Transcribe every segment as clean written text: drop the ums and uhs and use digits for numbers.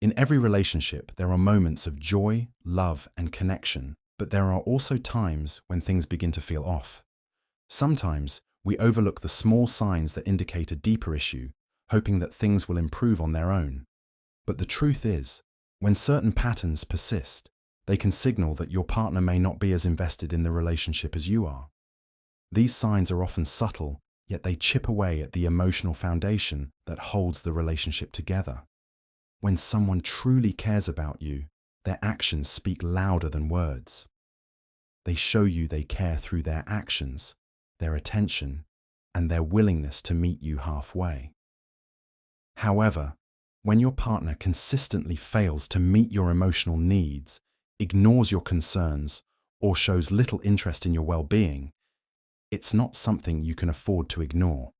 In every relationship, there are moments of joy, love, and connection, but there are also times when things begin to feel off. Sometimes, we overlook the small signs that indicate a deeper issue, hoping that things will improve on their own. But the truth is, when certain patterns persist, they can signal that your partner may not be as invested in the relationship as you are. These signs are often subtle, yet they chip away at the emotional foundation that holds the relationship together. When someone truly cares about you, their actions speak louder than words. They show you they care through their actions, their attention, and their willingness to meet you halfway. However, when your partner consistently fails to meet your emotional needs, ignores your concerns, or shows little interest in your well-being, it's not something you can afford to ignore.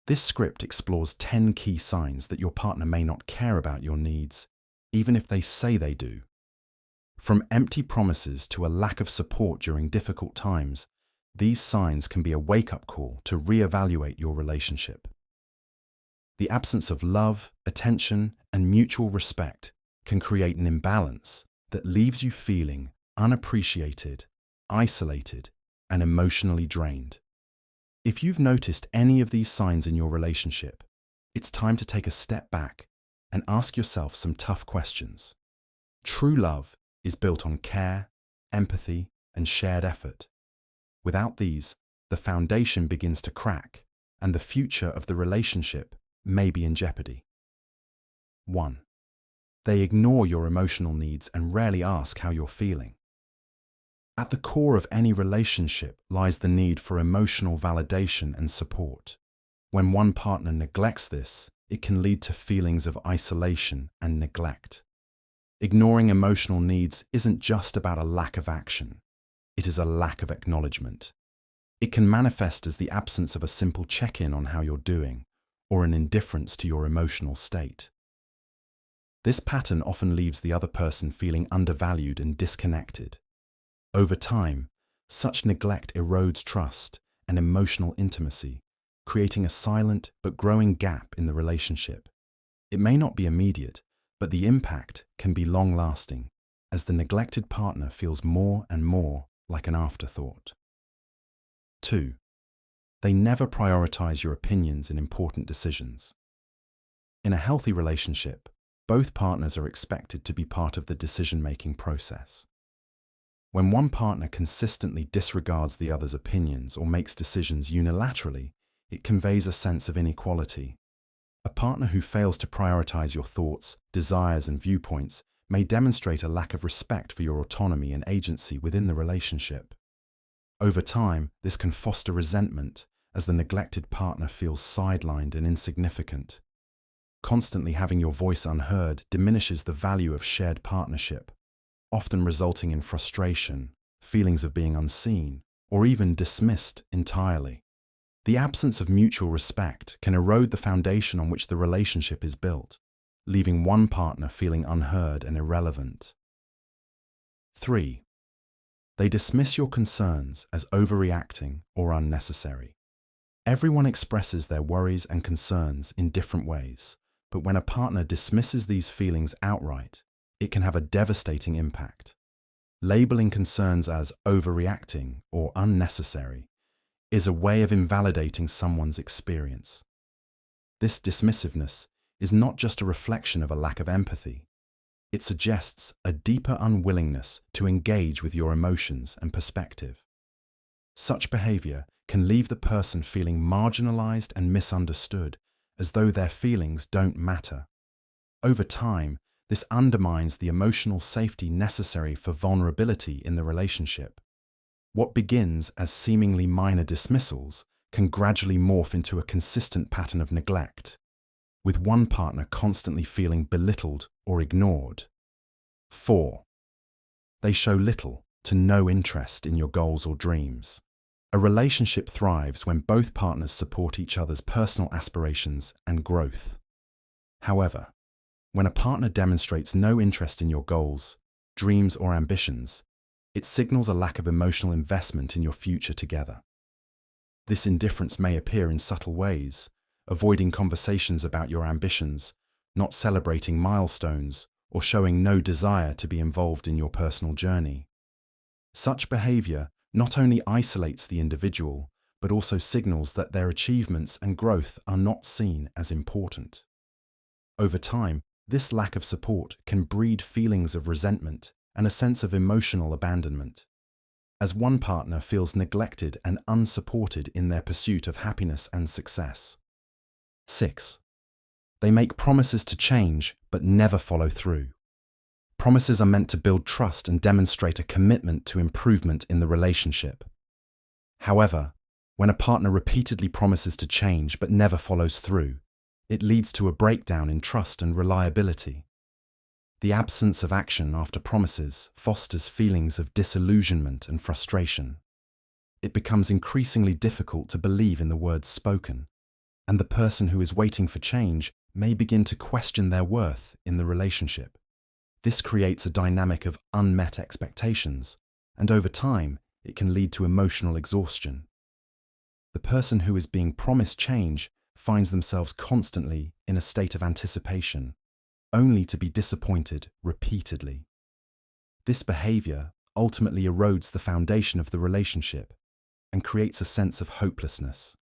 This script explores 10 key signs that your partner may not care about your needs, even if they say they do. From empty promises to a lack of support during difficult times, these signs can be a wake-up call to reevaluate your relationship. The absence of love, attention, and mutual respect can create an imbalance that leaves you feeling unappreciated, isolated, and emotionally drained. If you've noticed any of these signs in your relationship, it's time to take a step back and ask yourself some tough questions. True love is built on care, empathy, and shared effort. Without these, the foundation begins to crack, and the future of the relationship may be in jeopardy. 1. They ignore your emotional needs and rarely ask how you're feeling. At the core of any relationship lies the need for emotional validation and support. When one partner neglects this, it can lead to feelings of isolation and neglect. Ignoring emotional needs isn't just about a lack of action. It is a lack of acknowledgement. It can manifest as the absence of a simple check-in on how you're doing, or an indifference to your emotional state. This pattern often leaves the other person feeling undervalued and disconnected. Over time, such neglect erodes trust and emotional intimacy, creating a silent but growing gap in the relationship. It may not be immediate, but the impact can be long-lasting, as the neglected partner feels more and more like an afterthought. 2. They never prioritize your opinions in important decisions. In a healthy relationship, both partners are expected to be part of the decision-making process. When one partner consistently disregards the other's opinions or makes decisions unilaterally, it conveys a sense of inequality. A partner who fails to prioritize your thoughts, desires, and viewpoints may demonstrate a lack of respect for your autonomy and agency within the relationship. Over time, this can foster resentment, as the neglected partner feels sidelined and insignificant. Constantly having your voice unheard diminishes the value of shared partnership, often resulting in frustration, feelings of being unseen, or even dismissed entirely. The absence of mutual respect can erode the foundation on which the relationship is built, leaving one partner feeling unheard and irrelevant. 3. They dismiss your concerns as overreacting or unnecessary. Everyone expresses their worries and concerns in different ways, but when a partner dismisses these feelings outright, it can have a devastating impact. Labeling concerns as overreacting or unnecessary is a way of invalidating someone's experience. This dismissiveness is not just a reflection of a lack of empathy. It suggests a deeper unwillingness to engage with your emotions and perspective. Such behavior can leave the person feeling marginalized and misunderstood, as though their feelings don't matter. Over time, this undermines the emotional safety necessary for vulnerability in the relationship. What begins as seemingly minor dismissals can gradually morph into a consistent pattern of neglect, with one partner constantly feeling belittled or ignored. 4. They show little to no interest in your goals or dreams. A relationship thrives when both partners support each other's personal aspirations and growth. However, when a partner demonstrates no interest in your goals, dreams, or ambitions, it signals a lack of emotional investment in your future together. This indifference may appear in subtle ways, avoiding conversations about your ambitions, not celebrating milestones, or showing no desire to be involved in your personal journey. Such behavior not only isolates the individual, but also signals that their achievements and growth are not seen as important. Over time, this lack of support can breed feelings of resentment and a sense of emotional abandonment, as one partner feels neglected and unsupported in their pursuit of happiness and success. 6. They make promises to change but never follow through. Promises are meant to build trust and demonstrate a commitment to improvement in the relationship. However, when a partner repeatedly promises to change but never follows through, it leads to a breakdown in trust and reliability. The absence of action after promises fosters feelings of disillusionment and frustration. It becomes increasingly difficult to believe in the words spoken, and the person who is waiting for change may begin to question their worth in the relationship. This creates a dynamic of unmet expectations, and over time, it can lead to emotional exhaustion. The person who is being promised change finds themselves constantly in a state of anticipation, only to be disappointed repeatedly. This behavior ultimately erodes the foundation of the relationship and creates a sense of hopelessness,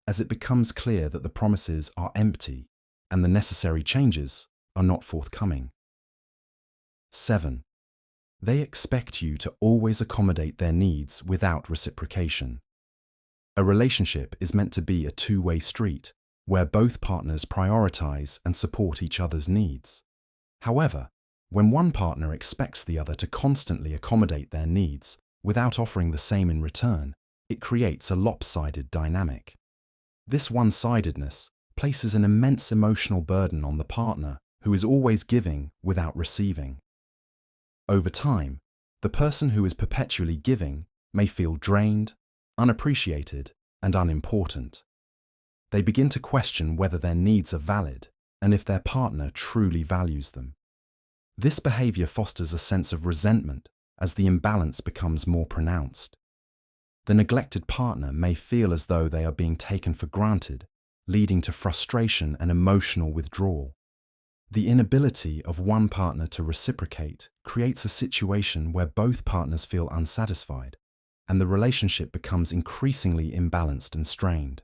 as it becomes clear that the promises are empty and the necessary changes are not forthcoming. 7. They expect you to always accommodate their needs without reciprocation. A relationship is meant to be a two-way street, where both partners prioritize and support each other's needs. However, when one partner expects the other to constantly accommodate their needs without offering the same in return, it creates a lopsided dynamic. This one-sidedness places an immense emotional burden on the partner who is always giving without receiving. Over time, the person who is perpetually giving may feel drained, unappreciated, and unimportant. They begin to question whether their needs are valid and if their partner truly values them. This behavior fosters a sense of resentment as the imbalance becomes more pronounced. The neglected partner may feel as though they are being taken for granted, leading to frustration and emotional withdrawal. The inability of one partner to reciprocate creates a situation where both partners feel unsatisfied, and the relationship becomes increasingly imbalanced and strained.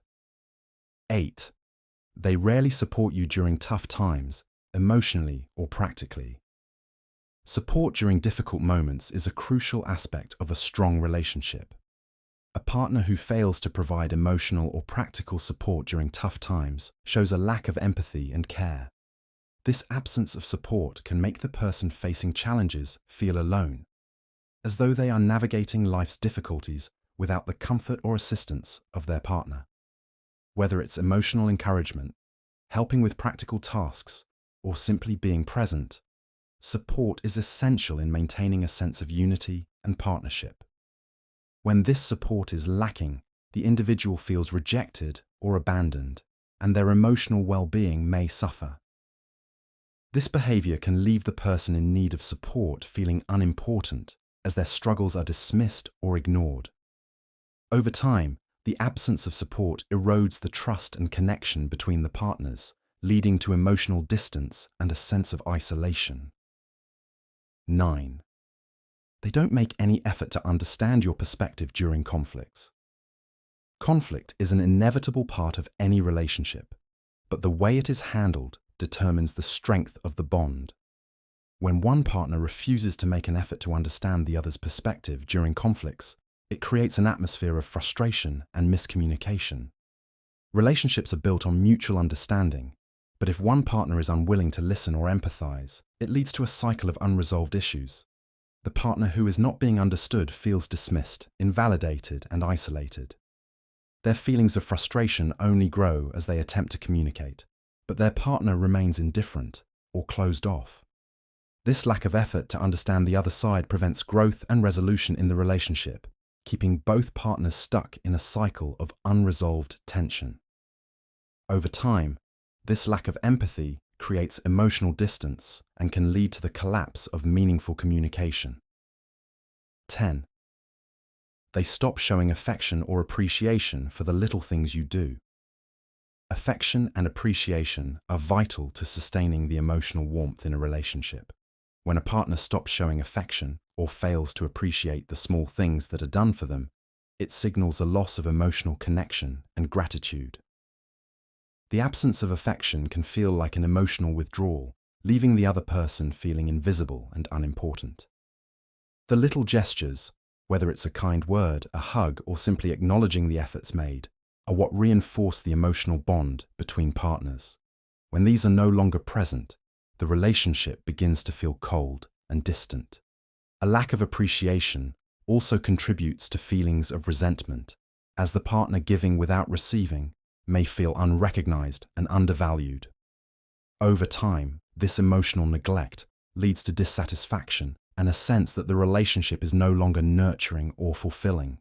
8. They rarely support you during tough times, emotionally or practically. Support during difficult moments is a crucial aspect of a strong relationship. A partner who fails to provide emotional or practical support during tough times shows a lack of empathy and care. This absence of support can make the person facing challenges feel alone, as though they are navigating life's difficulties without the comfort or assistance of their partner. Whether it's emotional encouragement, helping with practical tasks, or simply being present, support is essential in maintaining a sense of unity and partnership. When this support is lacking, the individual feels rejected or abandoned, and their emotional well-being may suffer. This behavior can leave the person in need of support feeling unimportant, as their struggles are dismissed or ignored. Over time, the absence of support erodes the trust and connection between the partners, leading to emotional distance and a sense of isolation. 9. They don't make any effort to understand your perspective during conflicts. Conflict is an inevitable part of any relationship, but the way it is handled determines the strength of the bond. When one partner refuses to make an effort to understand the other's perspective during conflicts, it creates an atmosphere of frustration and miscommunication. Relationships are built on mutual understanding, but if one partner is unwilling to listen or empathize, it leads to a cycle of unresolved issues. The partner who is not being understood feels dismissed, invalidated, and isolated. Their feelings of frustration only grow as they attempt to communicate, but their partner remains indifferent or closed off. This lack of effort to understand the other side prevents growth and resolution in the relationship, keeping both partners stuck in a cycle of unresolved tension. Over time, this lack of empathy creates emotional distance and can lead to the collapse of meaningful communication. 10. They stop showing affection or appreciation for the little things you do. Affection and appreciation are vital to sustaining the emotional warmth in a relationship. When a partner stops showing affection or fails to appreciate the small things that are done for them, it signals a loss of emotional connection and gratitude. The absence of affection can feel like an emotional withdrawal, leaving the other person feeling invisible and unimportant. The little gestures, whether it's a kind word, a hug, or simply acknowledging the efforts made, are what reinforce the emotional bond between partners. When these are no longer present, the relationship begins to feel cold and distant. A lack of appreciation also contributes to feelings of resentment, as the partner giving without receiving may feel unrecognized and undervalued. Over time, this emotional neglect leads to dissatisfaction and a sense that the relationship is no longer nurturing or fulfilling.